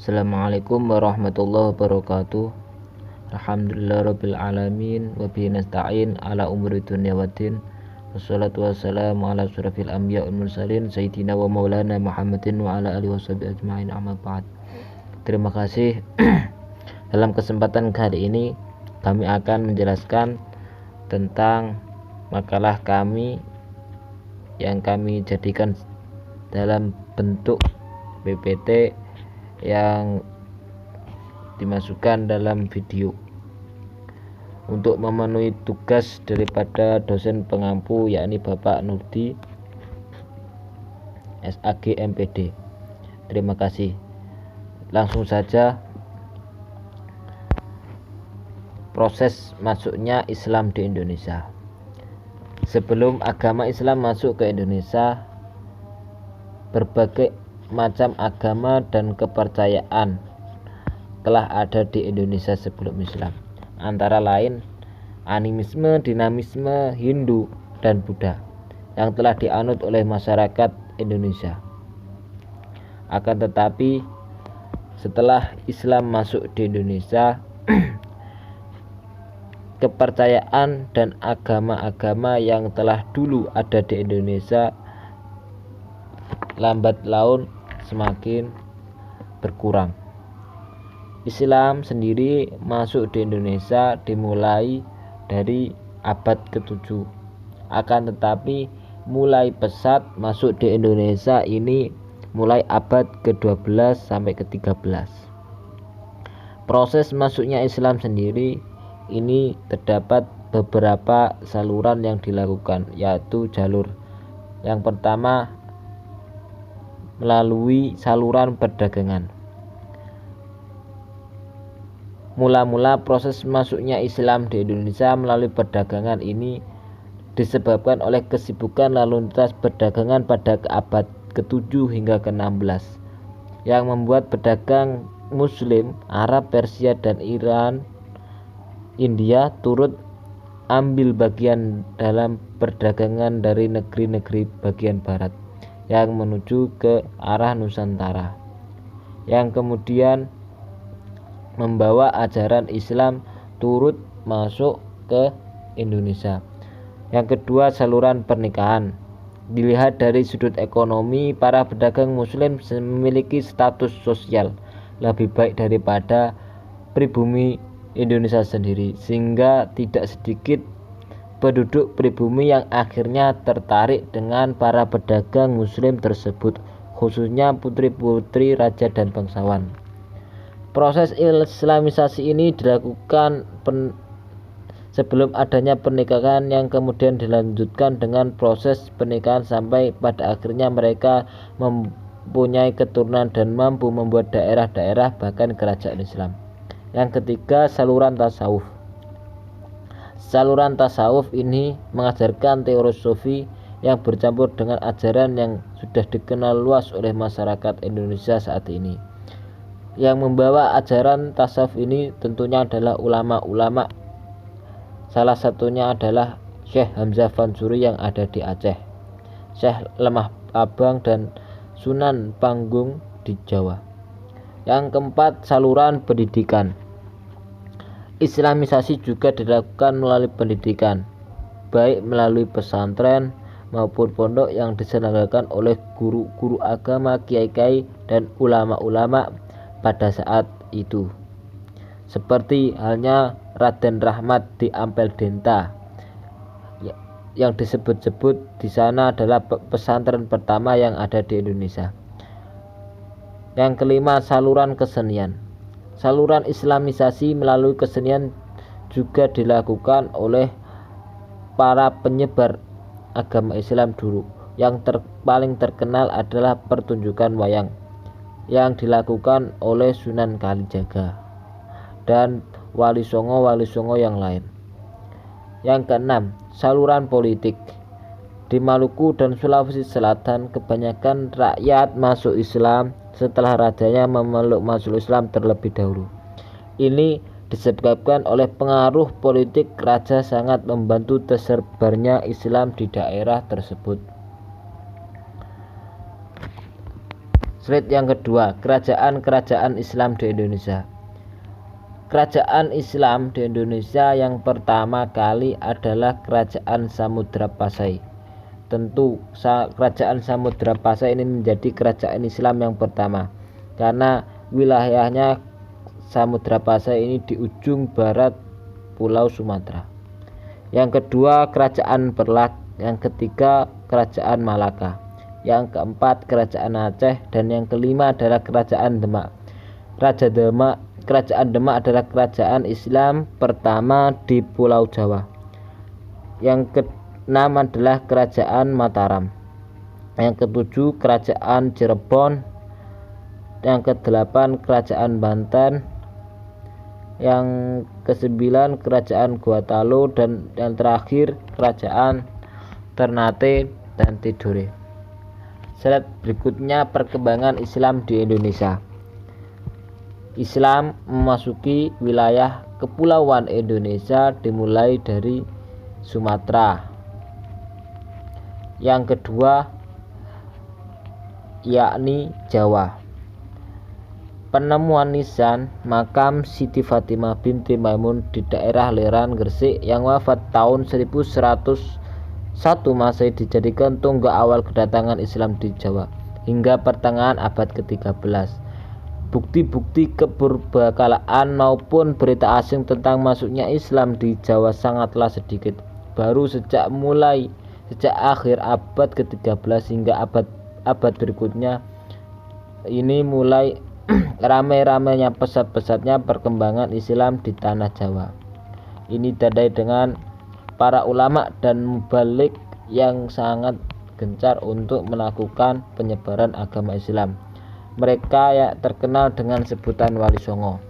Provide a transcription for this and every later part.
Assalamualaikum warahmatullahi wabarakatuh. Alhamdulillahirabbil alamin wa bihi nasta'in ala umuri dunya waddin. Wassalatu wassalamu ala asyrafil anbiya wal mursalin sayyidina wa maulana Muhammadin wa ala alihi washabihi ajmain, amma ba'd. Terima kasih. Dalam kesempatan kali ini kami akan menjelaskan tentang makalah kami yang kami jadikan dalam bentuk PPT yang dimasukkan dalam video untuk memenuhi tugas daripada dosen pengampu, yakni Bapak Nurdi SAG MPD. Terima kasih. Langsung saja, proses masuknya Islam di Indonesia. Sebelum agama Islam masuk ke Indonesia, berbagai macam agama dan kepercayaan telah ada di Indonesia sebelum Islam, antara lain animisme, dinamisme, Hindu, dan Buddha yang telah dianut oleh masyarakat Indonesia. Akan tetapi setelah Islam masuk di Indonesia, kepercayaan dan agama-agama yang telah dulu ada di Indonesia lambat laun semakin berkurang. Islam sendiri masuk di Indonesia dimulai dari abad ke-7. Akan tetapi mulai pesat masuk di Indonesia ini mulai abad ke-12 sampai ke-13. Proses masuknya Islam sendiri ini terdapat beberapa saluran yang dilakukan, yaitu jalur yang pertama melalui saluran perdagangan. Mula-mula proses masuknya Islam di Indonesia melalui perdagangan ini disebabkan oleh kesibukan lalu lintas perdagangan pada abad ke-7 hingga ke-16 yang membuat pedagang Muslim, Arab, Persia, dan India turut ambil bagian dalam perdagangan dari negeri-negeri bagian barat yang menuju ke arah Nusantara, yang kemudian membawa ajaran Islam turut masuk ke Indonesia. Yang kedua, saluran pernikahan. Dilihat dari sudut ekonomi, para pedagang Muslim memiliki status sosial lebih baik daripada pribumi Indonesia sendiri, sehingga tidak sedikit penduduk pribumi yang akhirnya tertarik dengan para pedagang Muslim tersebut, khususnya putri-putri raja dan bangsawan. Proses Islamisasi ini dilakukan sebelum adanya pernikahan, yang kemudian dilanjutkan dengan proses pernikahan sampai pada akhirnya mereka mempunyai keturunan dan mampu membuat daerah-daerah bahkan kerajaan Islam. Yang ketiga, saluran tasawuf. Saluran tasawuf ini mengajarkan teori sufi yang bercampur dengan ajaran yang sudah dikenal luas oleh masyarakat Indonesia saat ini. Yang membawa ajaran tasawuf ini tentunya adalah ulama-ulama. Salah satunya adalah Syekh Hamzah Fansuri yang ada di Aceh, Syekh Lemah Abang, dan Sunan Panggung di Jawa. Yang keempat, saluran pendidikan. Islamisasi juga dilakukan melalui pendidikan, baik melalui pesantren maupun pondok yang diselenggarakan oleh guru-guru agama, kiai-kiai, dan ulama-ulama pada saat itu. Seperti halnya Raden Rahmat di Ampel Denta, yang disebut-sebut di sana adalah pesantren pertama yang ada di Indonesia. Yang kelima, saluran kesenian. Saluran Islamisasi melalui kesenian juga dilakukan oleh para penyebar agama Islam dulu. Yang paling terkenal adalah pertunjukan wayang yang dilakukan oleh Sunan Kalijaga dan Wali Songo yang lain. Yang keenam, saluran politik. Di Maluku dan Sulawesi Selatan, kebanyakan rakyat masuk Islam setelah rajanya memeluk masuk Islam terlebih dahulu. Ini disebabkan oleh pengaruh politik raja sangat membantu tersebarnya Islam di daerah tersebut. Slide yang kedua, kerajaan-kerajaan Islam di Indonesia. Kerajaan Islam di Indonesia yang pertama kali adalah Kerajaan Samudra Pasai. Tentu Kerajaan Samudra Pasai ini menjadi kerajaan Islam yang pertama karena wilayahnya Samudra Pasai ini di ujung barat Pulau Sumatera. Yang kedua, Kerajaan Perlak. Yang ketiga, Kerajaan Malaka. Yang keempat, Kerajaan Aceh. Dan yang kelima adalah Kerajaan Demak. Kerajaan Demak adalah kerajaan Islam pertama di Pulau Jawa. Yang keenam adalah Kerajaan Mataram. Yang ketujuh, Kerajaan Cirebon. Yang kedelapan, Kerajaan Banten. Yang kesembilan, Kerajaan Gorontalo. Dan yang terakhir, Kerajaan Ternate dan Tidore. Slide berikutnya, perkembangan Islam di Indonesia. Islam memasuki wilayah kepulauan Indonesia dimulai dari Sumatera. Yang kedua yakni Jawa. Penemuan nisan makam Siti Fatimah binti Maimun di daerah Leran, Gresik yang wafat tahun 1101 Masehi dijadikan tonggak awal kedatangan Islam di Jawa hingga pertengahan abad ke-13. Bukti-bukti kepurbakalaan maupun berita asing tentang masuknya Islam di Jawa sangatlah sedikit. Baru sejak akhir abad ke-13 hingga abad berikutnya ini mulai ramai-ramainya pesat-pesatnya perkembangan Islam di tanah Jawa. Ini ditandai dengan para ulama dan mubalik yang sangat gencar untuk melakukan penyebaran agama Islam. Mereka yang terkenal dengan sebutan Wali Songo.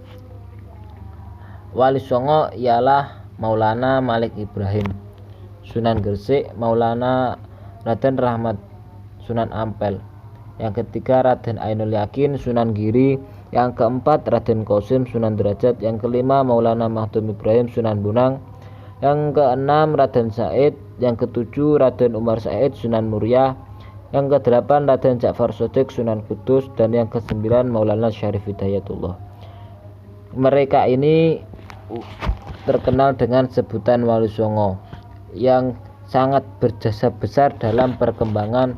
Wali Songo ialah Maulana Malik Ibrahim, Sunan Gresik Maulana Raden Rahmat Sunan Ampel. Yang ketiga Raden Ainul Yakin Sunan Giri. Yang keempat Raden Qasim Sunan Derajat. Yang kelima Maulana Mahdum Ibrahim Sunan Bonang. Yang keenam Raden Said. Yang ketujuh Raden Umar Said Sunan Muria. Yang kedelapan Raden Ja'far Shadiq Sunan Kudus. Dan yang kesembilan Maulana Syarif Hidayatullah. Mereka ini terkenal dengan sebutan Wali Songo yang sangat berjasa besar dalam perkembangan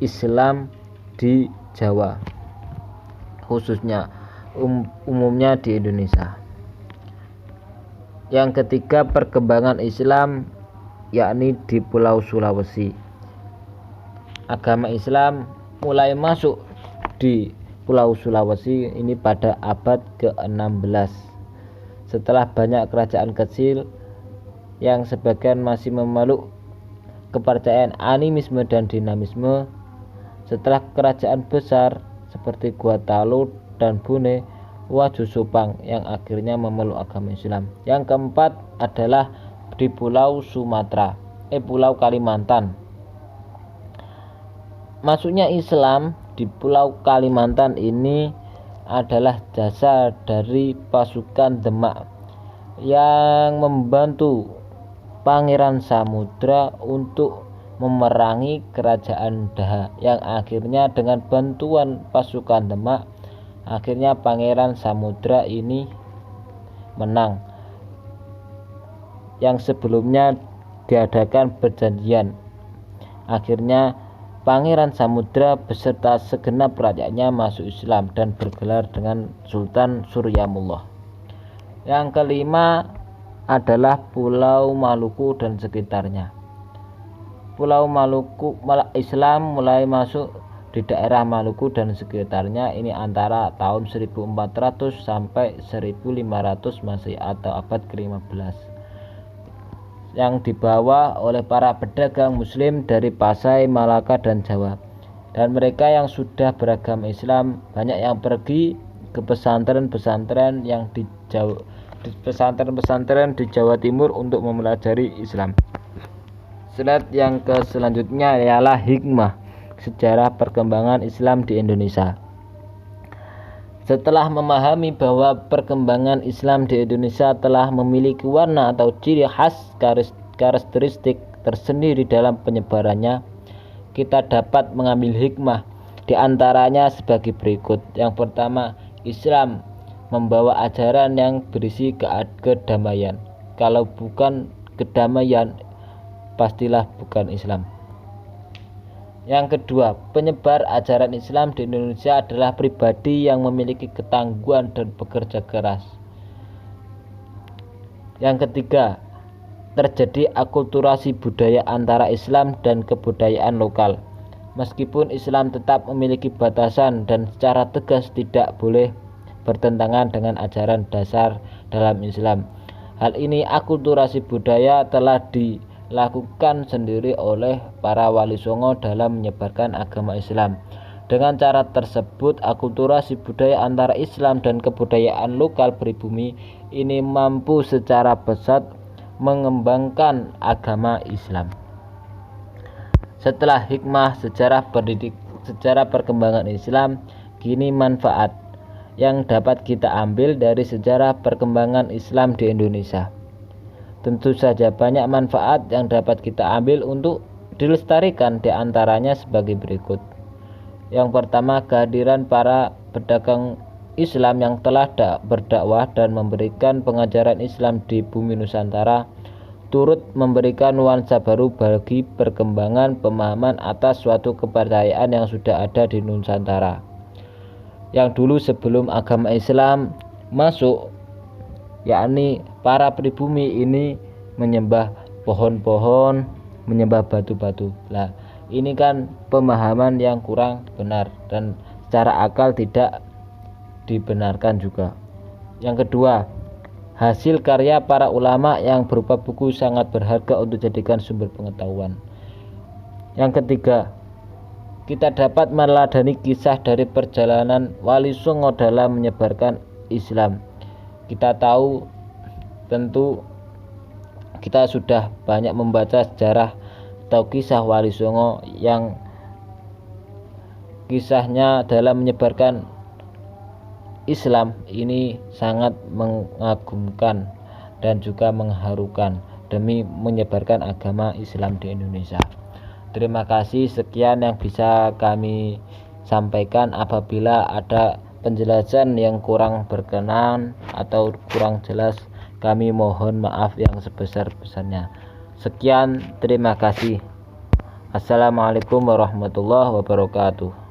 Islam di Jawa, khususnya umumnya di Indonesia. Yang ketiga, perkembangan Islam yakni di Pulau Sulawesi. Agama Islam mulai masuk di Pulau Sulawesi ini pada abad ke-16 setelah banyak kerajaan kecil yang sebagian masih memeluk kepercayaan animisme dan dinamisme. Setelah kerajaan besar seperti Gorontalo dan Bone, Wajusupang yang akhirnya memeluk agama Islam. Yang keempat adalah di Pulau Pulau Kalimantan. Masuknya Islam di Pulau Kalimantan ini adalah jasa dari pasukan Demak yang membantu Pangeran Samudra untuk memerangi kerajaan Daha, yang akhirnya dengan bantuan pasukan Demak akhirnya Pangeran Samudra ini menang. Yang sebelumnya diadakan perjanjian. Akhirnya Pangeran Samudra beserta segenap rakyatnya masuk Islam dan bergelar dengan Sultan Suryamullah. Yang kelima adalah Pulau Maluku dan sekitarnya. Pulau Maluku, Islam mulai masuk di daerah Maluku dan sekitarnya ini antara tahun 1400 sampai 1500 Masehi atau abad ke-15. Yang dibawa oleh para pedagang muslim dari Pasai, Malaka, dan Jawa. Dan mereka yang sudah beragama Islam banyak yang pergi ke pesantren-pesantren yang di Jawa Timur untuk mempelajari Islam. Slide yang selanjutnya ialah hikmah sejarah perkembangan Islam di Indonesia. Setelah memahami bahwa perkembangan Islam di Indonesia telah memiliki warna atau ciri khas karakteristik tersendiri dalam penyebarannya, kita dapat mengambil hikmah Di antaranya sebagai berikut. Yang pertama, Islam membawa ajaran yang berisi kedamaian. Kalau bukan kedamaian, pastilah bukan Islam. Yang kedua, penyebar ajaran Islam di Indonesia adalah pribadi yang memiliki ketangguhan dan bekerja keras. Yang ketiga, terjadi akulturasi budaya antara Islam dan kebudayaan lokal. Meskipun Islam tetap memiliki batasan dan secara tegas tidak boleh bertentangan dengan ajaran dasar dalam Islam. Hal ini akulturasi budaya telah dilakukan sendiri oleh para wali songo dalam menyebarkan agama Islam. Dengan cara tersebut, akulturasi budaya antara Islam dan kebudayaan lokal pribumi ini mampu secara pesat mengembangkan agama Islam. Setelah hikmah sejarah perkembangan Islam, kini manfaat yang dapat kita ambil dari sejarah perkembangan Islam di Indonesia. Tentu saja banyak manfaat yang dapat kita ambil untuk dilestarikan, di antaranya sebagai berikut. Yang pertama, kehadiran para pedagang Islam yang telah berdakwah dan memberikan pengajaran Islam di bumi Nusantara turut memberikan nuansa baru bagi perkembangan pemahaman atas suatu kepercayaan yang sudah ada di Nusantara. Yang dulu sebelum agama Islam masuk, yakni para pribumi ini menyembah pohon-pohon, menyembah batu-batu. Nah, ini kan pemahaman yang kurang benar dan secara akal tidak dibenarkan juga. Yang kedua, hasil karya para ulama yang berupa buku sangat berharga untuk dijadikan sumber pengetahuan. Yang ketiga, kita dapat meneladani kisah dari perjalanan Wali Songo dalam menyebarkan Islam. Kita tahu, tentu kita sudah banyak membaca sejarah atau kisah Wali Songo yang kisahnya dalam menyebarkan Islam ini sangat mengagumkan dan juga mengharukan demi menyebarkan agama Islam di Indonesia. Terima kasih, sekian yang bisa kami sampaikan. Apabila ada penjelasan yang kurang berkenan atau kurang jelas, kami mohon maaf yang sebesar-besarnya. Sekian, terima kasih. Assalamualaikum warahmatullahi wabarakatuh.